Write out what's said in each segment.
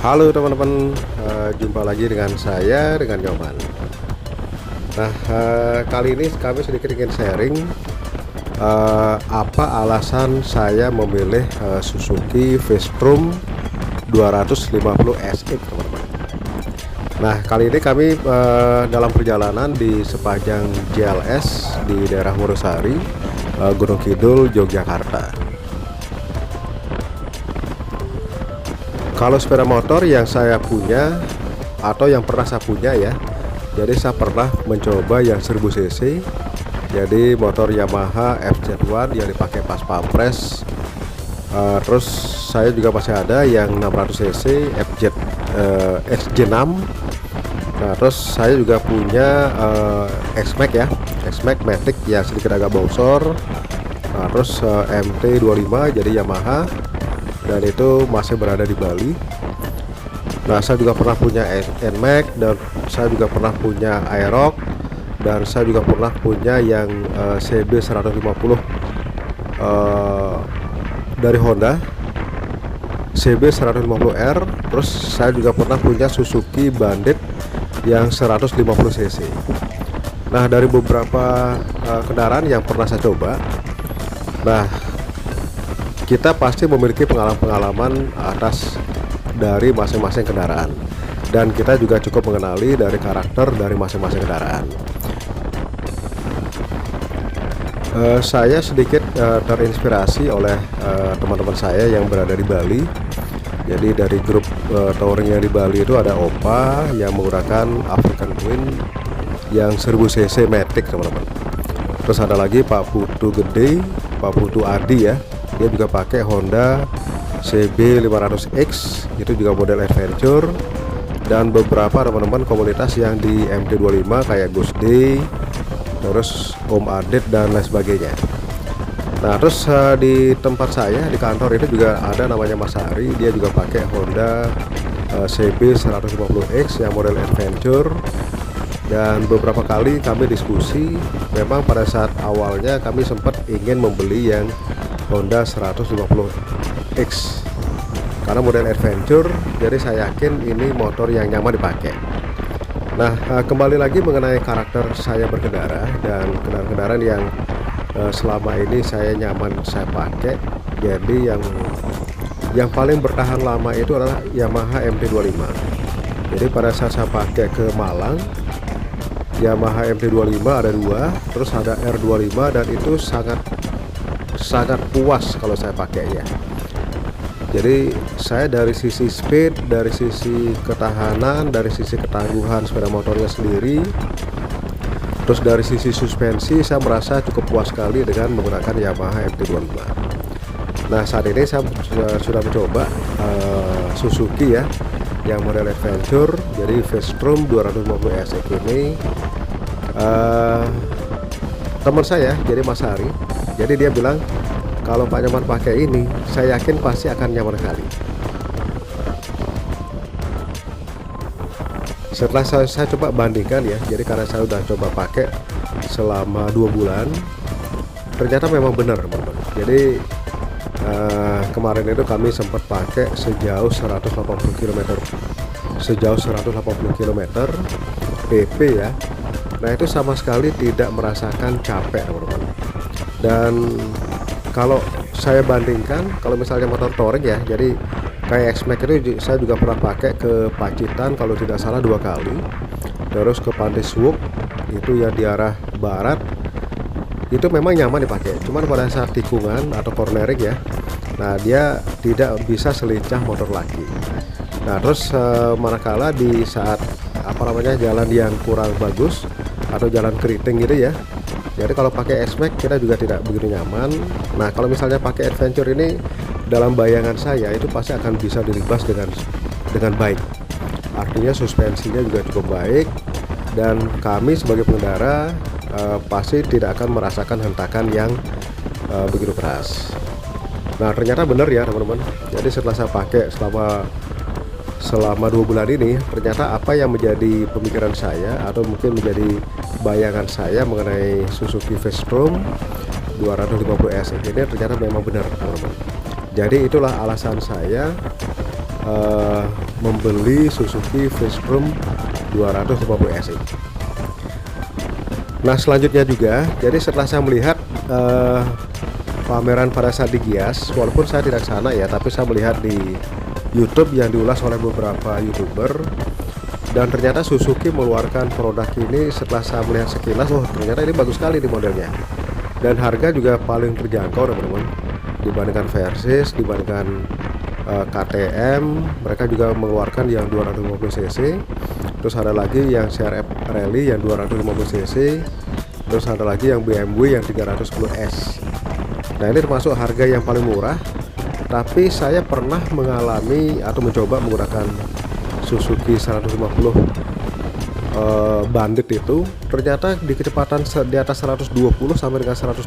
Halo teman-teman, jumpa lagi dengan saya dengan Nyoman. Nah, kali ini kami sedikit ingin sharing apa alasan saya memilih Suzuki V-Strom 250 SX, teman-teman. Nah, kali ini kami dalam perjalanan di sepanjang JLS di daerah Wonosari, Gunung Kidul, Yogyakarta. Kalau sepeda motor yang saya punya atau yang pernah saya punya ya, jadi saya pernah mencoba yang 1000 cc, jadi motor Yamaha FZ1 yang dipakai pas pampres. Terus saya juga masih ada yang 600 cc XJ6. Nah, terus saya juga punya X-Max ya, X-Max Matic yang sedikit agak bongsor. Nah, terus MT25 jadi Yamaha, dan itu masih berada di Bali. Nah, saya juga pernah punya NMAX, dan saya juga pernah punya Aerox, dan saya juga pernah punya yang CB 150 dari Honda, CB 150R. Terus saya juga pernah punya Suzuki Bandit yang 150 cc. Nah, dari beberapa kendaraan yang pernah saya coba, nah, kita pasti memiliki pengalaman atas dari masing-masing kendaraan, dan kita juga cukup mengenali dari karakter dari masing-masing kendaraan. Saya sedikit terinspirasi oleh teman-teman saya yang berada di Bali. Jadi dari grup touring yang di Bali itu ada Opa yang menggunakan African Twin yang 1000 cc Matic, teman-teman. Terus ada lagi Pak Putu Gede, Pak Putu Adi ya, dia juga pakai Honda CB 500X, itu juga model adventure. Dan beberapa teman-teman komunitas yang di MT25 kayak Gus D, terus Om Adit dan lain sebagainya. Nah, terus di tempat saya di kantor itu juga ada namanya Mas Ari, dia juga pakai Honda CB 150X yang model adventure. Dan beberapa kali kami diskusi, memang pada saat awalnya kami sempat ingin membeli yang Honda 150X karena model adventure, jadi saya yakin ini motor yang nyaman dipakai. Nah, kembali lagi mengenai karakter saya berkendara dan kendaraan-kendaraan yang selama ini saya nyaman saya pakai. Jadi yang paling bertahan lama itu adalah Yamaha MT25. Jadi pada saat saya pakai ke Malang, Yamaha MT25 ada dua, terus ada R25, dan itu sangat puas kalau saya pakai ya. Jadi saya dari sisi speed, dari sisi ketahanan, dari sisi ketangguhan sepeda motornya sendiri, terus dari sisi suspensi, saya merasa cukup puas sekali dengan menggunakan Yamaha MT25. Nah, saat ini saya sudah mencoba Suzuki ya yang model adventure, jadi V-Strom 250 SX ini. Teman saya jadi Mas Hari, jadi dia bilang kalau Pak Nyoman pakai ini, saya yakin pasti akan nyaman sekali. Setelah saya coba bandingkan ya, jadi karena saya udah coba pakai selama 2 bulan, ternyata memang benar, teman-teman. Jadi kemarin itu kami sempat pakai sejauh 180 km, PP ya. Nah, itu sama sekali tidak merasakan capek, teman-teman. Dan kalau saya bandingkan, kalau misalnya motor touring ya, jadi kayak X-Max itu saya juga pernah pakai ke Pacitan kalau tidak salah 2 kali, terus ke Pantai Suwuk itu ya di arah barat, itu memang nyaman dipakai. Cuman pada saat tikungan atau cornering ya, nah dia tidak bisa selincah motor lagi. Nah, terus manakala di saat jalan yang kurang bagus atau jalan keriting gitu ya, jadi kalau pakai X-Max kita juga tidak begitu nyaman. Nah, kalau misalnya pakai adventure ini, dalam bayangan saya itu pasti akan bisa dilibas dengan baik. Artinya suspensinya juga cukup baik, dan kami sebagai pengendara pasti tidak akan merasakan hentakan yang begitu keras. Nah, ternyata benar ya teman-teman. Jadi setelah saya pakai selama 2 bulan ini, ternyata apa yang menjadi pemikiran saya atau mungkin menjadi bayangan saya mengenai Suzuki V-Strom 250 SX ini ternyata memang benar, teman-teman. Jadi itulah alasan saya membeli Suzuki Freedom 250 SI. Nah selanjutnya juga, jadi setelah saya melihat pameran pada saat di Gias, walaupun saya tidak sana ya, tapi saya melihat di YouTube yang diulas oleh beberapa YouTuber, dan ternyata Suzuki mengeluarkan produk ini. Setelah saya melihat sekilas, oh ternyata ini bagus sekali di modelnya, dan harga juga paling terjangkau teman-teman dibandingkan Versys, dibandingkan KTM. Mereka juga mengeluarkan yang 250 cc, terus ada lagi yang CRF Rally yang 250 cc, terus ada lagi yang BMW yang 310S. Nah ini termasuk harga yang paling murah, tapi saya pernah mengalami atau mencoba menggunakan Suzuki 150 Bandit itu. Ternyata di kecepatan di atas 120 sampai dengan 130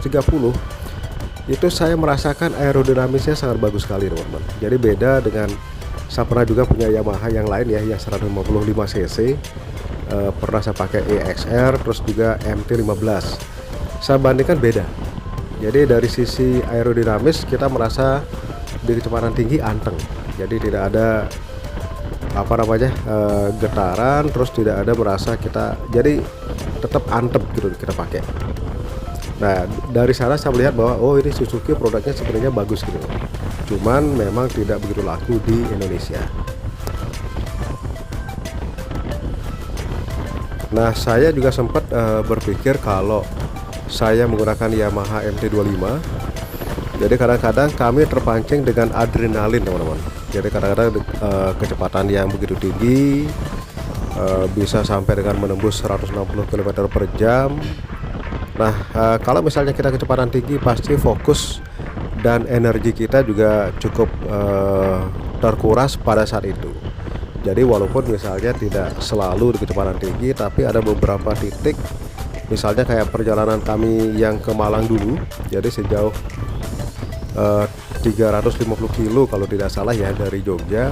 itu saya merasakan aerodinamisnya sangat bagus sekali teman-teman. Jadi beda dengan saya pernah juga punya Yamaha yang lain ya, yang 155 cc, pernah saya pakai EXR, terus juga MT-15. Saya bandingkan beda. Jadi dari sisi aerodinamis kita merasa di kecepatan tinggi anteng, jadi tidak ada getaran, terus tidak ada merasa kita, jadi tetap antep gitu kita pakai. Nah dari sana saya melihat bahwa oh ini Suzuki produknya sebenarnya bagus gitu, cuman memang tidak begitu laku di Indonesia. Nah saya juga sempat berpikir kalau saya menggunakan Yamaha MT-25. Jadi kadang-kadang kami terpancing dengan adrenalin teman-teman. Jadi kadang-kadang kecepatan yang begitu tinggi, bisa sampai dengan menembus 160 km per jam. Nah kalau misalnya kita kecepatan tinggi, pasti fokus dan energi kita juga cukup terkuras pada saat itu. Jadi walaupun misalnya tidak selalu di kecepatan tinggi, tapi ada beberapa titik, misalnya kayak perjalanan kami yang ke Malang dulu, jadi sejauh 350 kilo kalau tidak salah ya dari Jogja,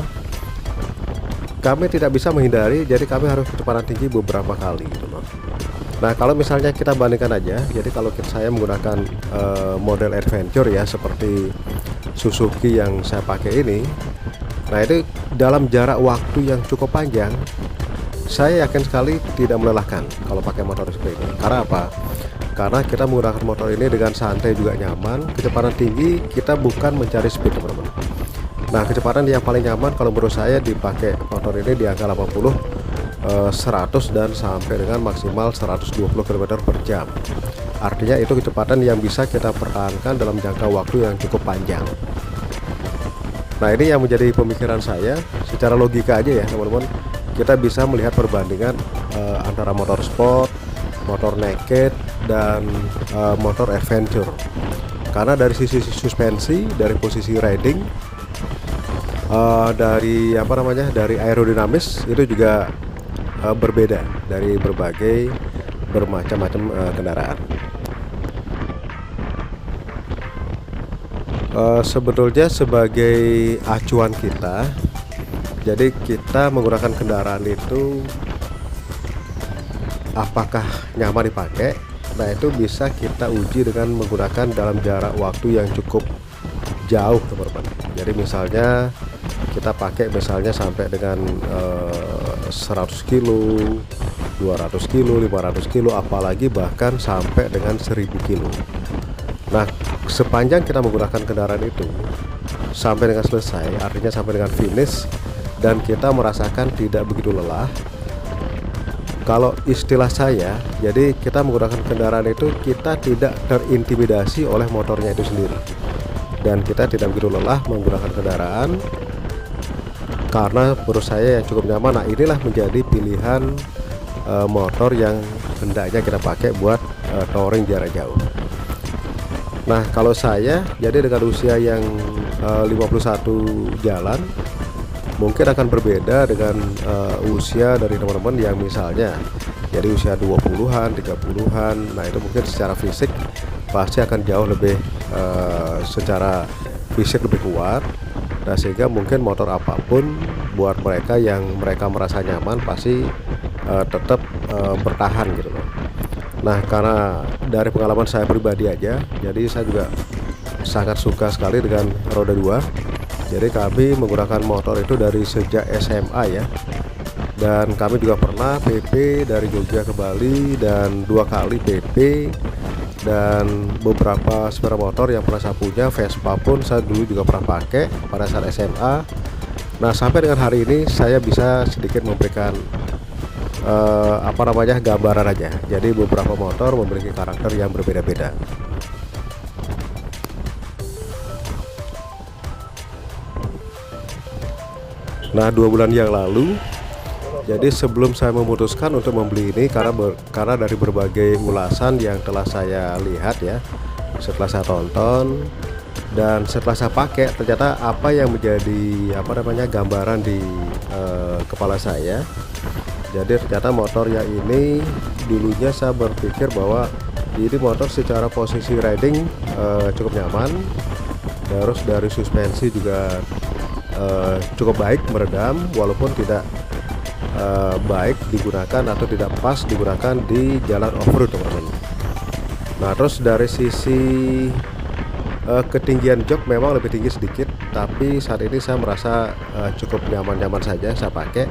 kami tidak bisa menghindari, jadi kami harus kecepatan tinggi beberapa kali gitu loh. Nah kalau misalnya kita bandingkan aja, jadi kalau saya menggunakan model adventure ya seperti Suzuki yang saya pakai ini, nah itu dalam jarak waktu yang cukup panjang, saya yakin sekali tidak melelahkan kalau pakai motor seperti ini. Karena apa? Karena kita menggunakan motor ini dengan santai juga nyaman. Kecepatan tinggi kita bukan mencari speed teman-teman. Nah kecepatan yang paling nyaman kalau menurut saya dipakai motor ini di angka 80, 100 dan sampai dengan maksimal 120 km per jam. Artinya itu kecepatan yang bisa kita pertahankan dalam jangka waktu yang cukup panjang. Nah ini yang menjadi pemikiran saya secara logika aja ya teman-teman. Kita bisa melihat perbandingan antara motor sport, motor naked, dan motor adventure. Karena dari sisi suspensi, dari posisi riding, dari dari aerodinamis itu juga berbeda dari berbagai bermacam-macam kendaraan. Sebetulnya sebagai acuan kita, jadi kita menggunakan kendaraan itu apakah nyaman dipakai. Nah itu bisa kita uji dengan menggunakan dalam jarak waktu yang cukup jauh teman-teman. Jadi misalnya kita pakai misalnya sampai dengan 100 kilo, 200 kilo, 500 kilo, apalagi bahkan sampai dengan 1000 kilo. Nah sepanjang kita menggunakan kendaraan itu sampai dengan selesai, artinya sampai dengan finish, dan kita merasakan tidak begitu lelah. Kalau istilah saya, jadi kita menggunakan kendaraan itu kita tidak terintimidasi oleh motornya itu sendiri, dan kita tidak begitu lelah menggunakan kendaraan karena menurut saya yang cukup nyaman. Nah inilah menjadi pilihan motor yang hendaknya kita pakai buat touring jarak jauh. Nah kalau saya, jadi dengan usia yang 51 jalan, mungkin akan berbeda dengan usia dari teman-teman yang misalnya jadi usia 20-an, 30-an. Nah itu mungkin secara fisik pasti akan jauh lebih secara fisik lebih kuat. Nah sehingga mungkin motor apapun buat mereka yang mereka merasa nyaman pasti tetap bertahan gitu loh. Nah karena dari pengalaman saya pribadi aja, jadi saya juga sangat suka sekali dengan roda 2. Jadi kami menggunakan motor itu dari sejak SMA ya. Dan kami juga pernah PP dari Jogja ke Bali, dan 2 kali PP, dan beberapa sepeda motor yang pernah saya punya. Vespa pun saya dulu juga pernah pakai pada saat SMA. Nah, sampai dengan hari ini saya bisa sedikit memberikan gambaran aja. Jadi beberapa motor memiliki karakter yang berbeda-beda. Nah, 2 bulan yang lalu, jadi sebelum saya memutuskan untuk membeli ini, karena dari berbagai ulasan yang telah saya lihat ya, setelah saya tonton dan setelah saya pakai, ternyata apa yang menjadi gambaran di kepala saya. Jadi ternyata motor yang ini, dulunya saya berpikir bahwa ini motor secara posisi riding cukup nyaman, terus dari suspensi juga cukup baik meredam, walaupun tidak baik digunakan atau tidak pas digunakan di jalan off-road, teman-teman. Nah, terus dari sisi ketinggian jok memang lebih tinggi sedikit, tapi saat ini saya merasa cukup nyaman-nyaman saja saya pakai.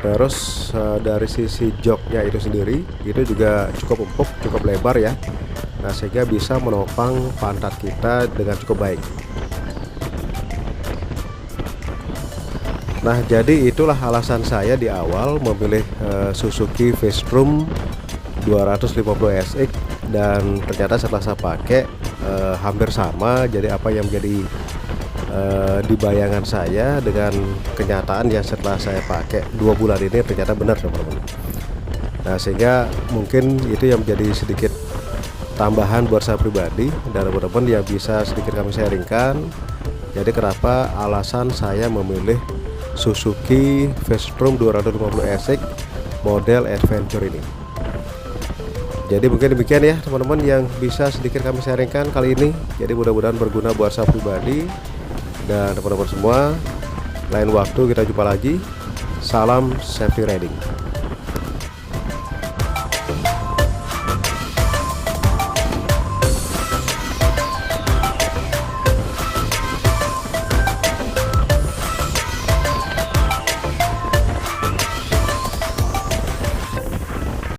Terus dari sisi joknya itu sendiri, itu juga cukup empuk, cukup lebar ya. Nah, sehingga bisa menopang pantat kita dengan cukup baik. Nah, jadi itulah alasan saya di awal memilih Suzuki V-Strom 250 SX, dan ternyata setelah saya pakai hampir sama. Jadi apa yang menjadi di bayangan saya dengan kenyataan yang setelah saya pakai 2 bulan ini ternyata benar, teman-teman. Nah, sehingga mungkin itu yang menjadi sedikit tambahan buat saya pribadi, dan teman-teman yang bisa sedikit kami sharingkan. Jadi kenapa alasan saya memilih Suzuki V-Strom 250 SX model adventure ini. Jadi mungkin demikian ya teman-teman yang bisa sedikit kami sharingkan kali ini. Jadi mudah-mudahan berguna buat saya pribadi dan teman-teman semua. Lain waktu kita jumpa lagi. Salam safety riding.